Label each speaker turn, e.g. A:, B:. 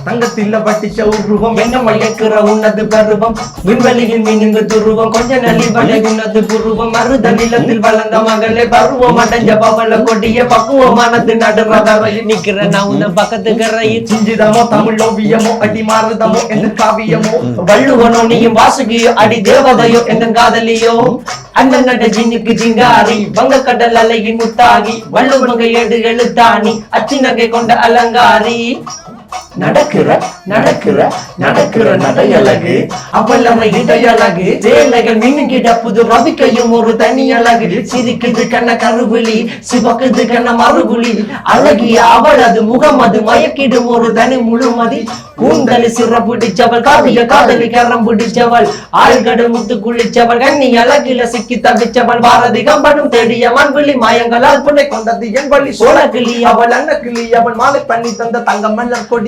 A: தங்கத்தில பட்டிச்ச உருவம் என்ன மயக்குற உன்னது பருவம் விண்வெளியில் மீனுங்க துருவம் கொஞ்ச நலிவலை உன்னது புருவம் மருத நிலத்தில் வளர்ந்த மகளே பருவம் அடைஞ்ச பவள கொடிய பக்குவமானது நடுறதரையில்
B: நிக்கிற நான் உன்ன பக்கத்து கரையில்
A: சிஞ்சிதமோ தமிழ் ஓவியமோ அடி மாறுதமோ எந்த காவியமோ
B: வள்ளுவனோ நீயும் வாசுகியோ அடி தேவதையோ எந்த காதலியோ அந்த நட ஜின்னுக்கு ஜிங்காரி வங்க கடல் அலையின் முத்தாகி வள்ளுவங்க ஏடு எழுத்தாணி அச்சி நகை கொண்ட அலங்காரி
A: நடக்கிற நடக்கிற நடக்கிற நடையழகு அவளமை இடையழகு
B: சேலைகள் மின்னுகிட புது ரவிக்கையும் ஒரு தனி அழகு சிரிக்குது கண்ண கருவிழி சிவக்குது கண்ண மறுபுலி அழகிய அவளது முகம் அது மயக்கிடும் ஒரு தனி முழுமதி கூந்தலி சிற பிடிச்சவள் காவிய காதலி கரம் பிடிச்சவள் ஆழ்கடல் முத்து குளிச்சவள் கண்ணி அழகில சிக்கி தவிச்சவள் பாரதி கம்பனும் தேடிய மண்விழி மாயங்களால் புனை கொண்டது என் வழி
A: சோழ கிளி அவள் அன்ன கிளி அவள் மாலை பண்ணி தந்த தங்க மலர் கொடி